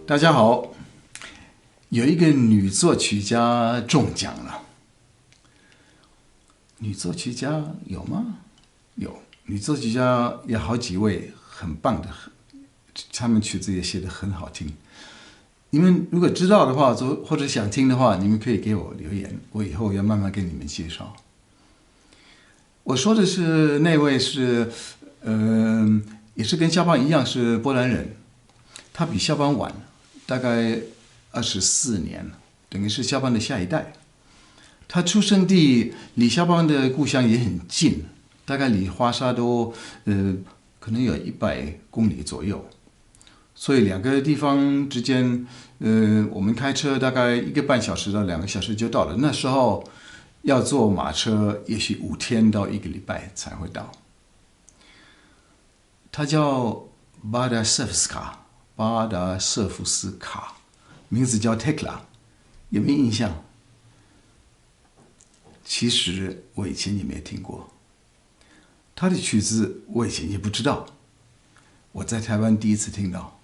大家好，有一个女作曲家中奖了。女作曲家有吗？有，女作曲家有好几位很棒的，他们曲子也写得很好听。你们如果知道的话，或者想听的话，你们可以给我留言，我以后要慢慢跟你们介绍。我说的是那位是，也是跟肖邦一样是波兰人，他比肖邦晚大概24年，等于是肖邦的下一代。他出生地离肖邦的故乡也很近，大概离华沙都可能有100公里左右，所以两个地方之间，我们开车大概1个半小时到2个小时就到了。那时候要坐马车，也许5天到1个礼拜才会到。他叫巴达舍夫斯卡，名字叫 Tekla， 有没有印象？其实我以前也没听过，他的曲子我以前也不知道，我在台湾第一次听到。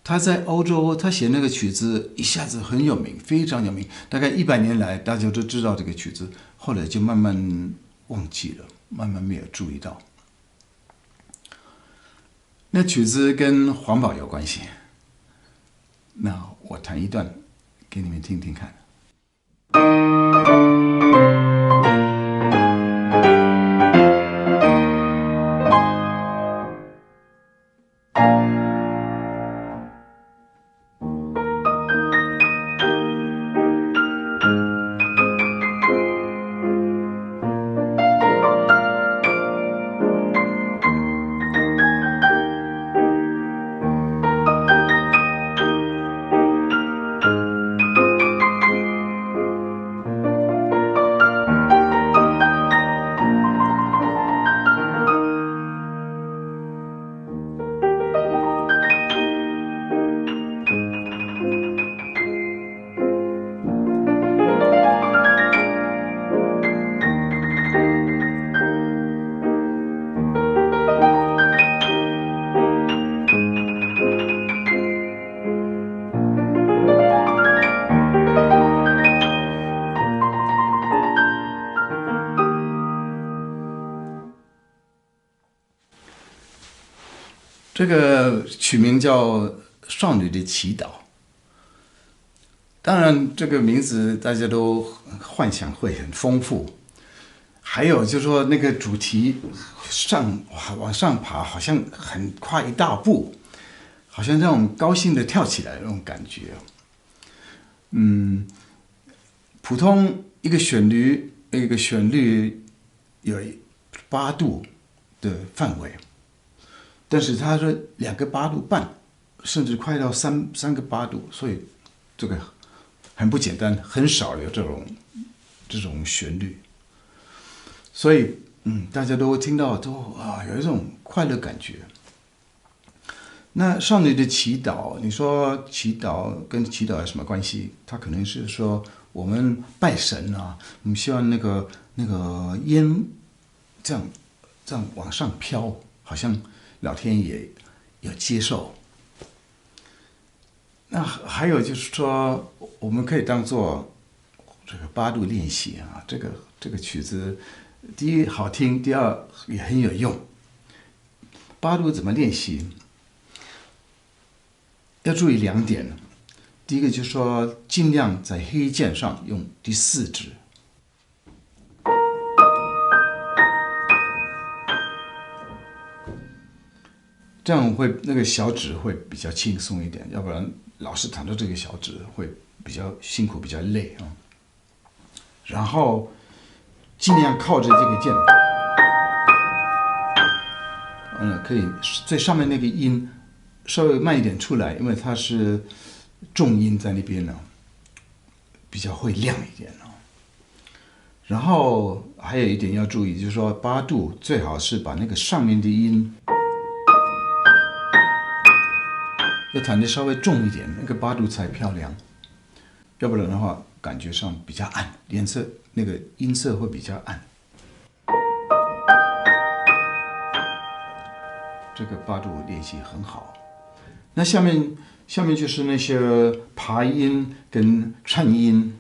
他在欧洲，他写那个曲子一下子很有名，非常有名，大概100年来大家都知道这个曲子，后来就慢慢忘记了，慢慢没有注意到。那曲子跟环保有关系，那我弹一段给你们听听看。这个曲名叫《少女的祈祷》，当然这个名字大家都幻想会很丰富，还有就是说那个主题往上爬，好像很跨一大步，好像那种高兴的跳起来的那种感觉。普通一个旋律有8度的范围。但是他说2个8度半，甚至快到3个8度，所以这个很不简单，很少有这种旋律。所以大家都听到都有一种快乐感觉。那少女的祈祷，你说祈祷跟祈祷有什么关系？它可能是说我们拜神啊，我们希望那个烟这样往上飘，好像老天爷有接受。那还有就是说，我们可以当做这个8度练习啊。这个曲子，第一好听，第二也很有用。8度怎么练习？要注意2点。第一个就是说，尽量在黑键上用第4指。这样那个小指会比较轻松一点，要不然老是弹到这个小指会比较辛苦，比较累啊。然后尽量靠着这个键，可以最上面那个音稍微慢一点出来，因为它是重音在那边呢，比较会亮一点啊。然后还有一点要注意，就是说8度最好是把那个上面的音要弹得稍微重一点，那个8度才漂亮，要不然的话感觉上比较暗，颜色那个音色会比较暗。这个8度练习很好。那下面下面就是那些爬音跟颤音。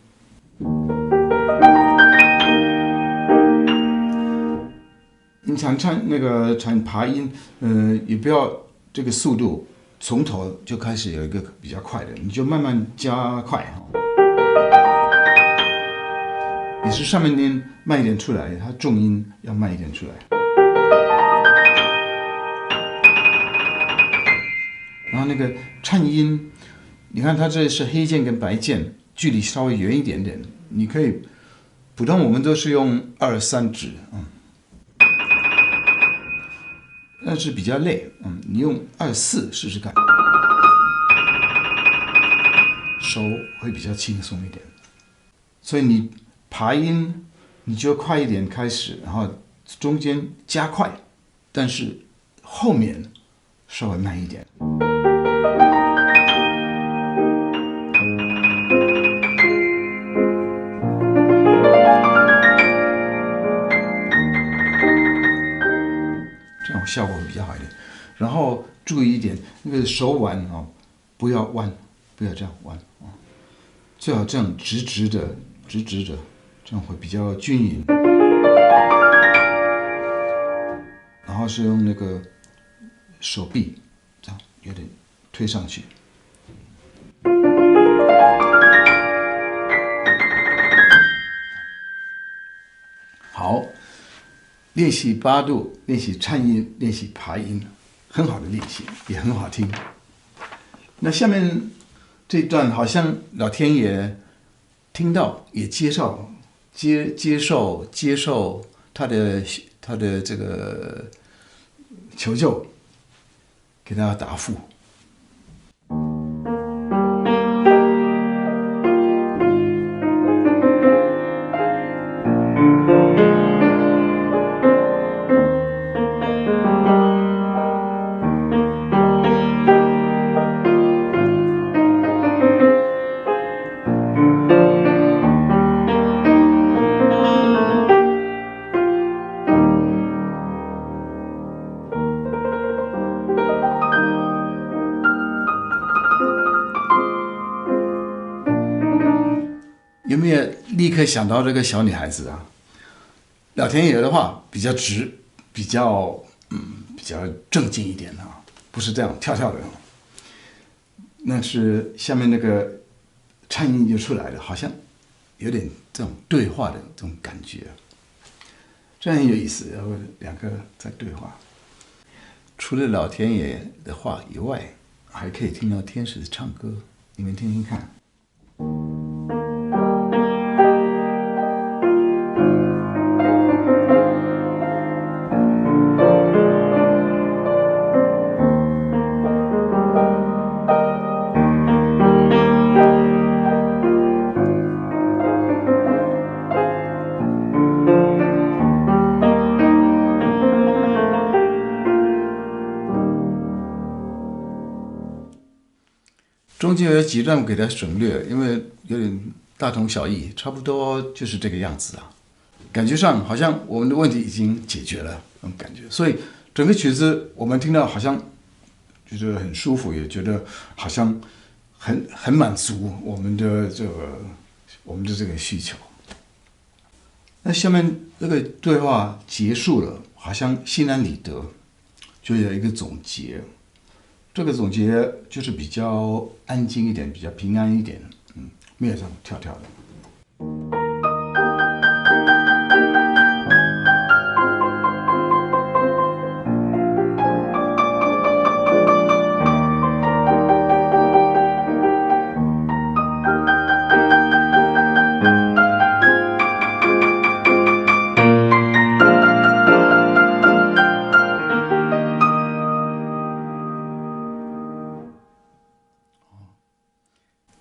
你想唱那个爬音，也不要这个速度从头就开始有一个比较快的，你就慢慢加快。你是上面音慢一点出来，它重音要慢一点出来。然后那个颤音，你看它这是黑键跟白键，距离稍微远一点点，你可以，普通我们都是用2、3指，但是比较累，你用2、4试试看，手会比较轻松一点。所以你爬音，你就快一点开始，然后中间加快，但是后面稍微慢一点。这样效果会比较好一点。然后注意一点，那个手腕不要弯，不要这样弯最好这样直直的，这样会比较均匀。然后是用那个手臂这样有点推上去。好，练习8度，练习颤音，练习爬音，很好的练习，也很好听。那下面这段好像老天爷听到，也接受他的这个求救，给他答复。有没有立刻想到这个小女孩子啊？老天爷的话比较直，比较正经一点不是这样跳跳的。那是下面那个颤音就出来了，好像有点这种对话的这种感觉，这样很有意思。然后两个在对话，除了老天爷的话以外，还可以听到天使唱歌，你们听听看。中间有几段给它省略，因为有点大同小异，差不多就是这个样子啊。感觉上好像我们的问题已经解决了那种感觉，所以整个曲子我们听到好像觉得很舒服，也觉得好像很满足我们的这个需求。那下面这个对话结束了，好像心安理得，就有一个总结。这个总结就是比较安静一点，比较平安一点，没有这样跳跳的。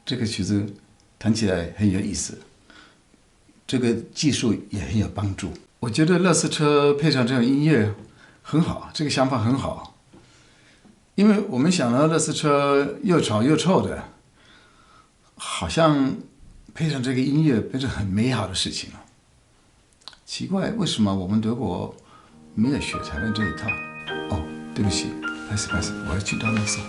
这个曲子弹起来很有意思，这个技术也很有帮助。我觉得垃圾车配上这种音乐很好，这个想法很好。因为我们想到垃圾车又吵又臭的，好像配上这个音乐变成很美好的事情了。奇怪，为什么我们德国没有学台湾这一套？哦，对不起，拍死，我要去倒垃圾。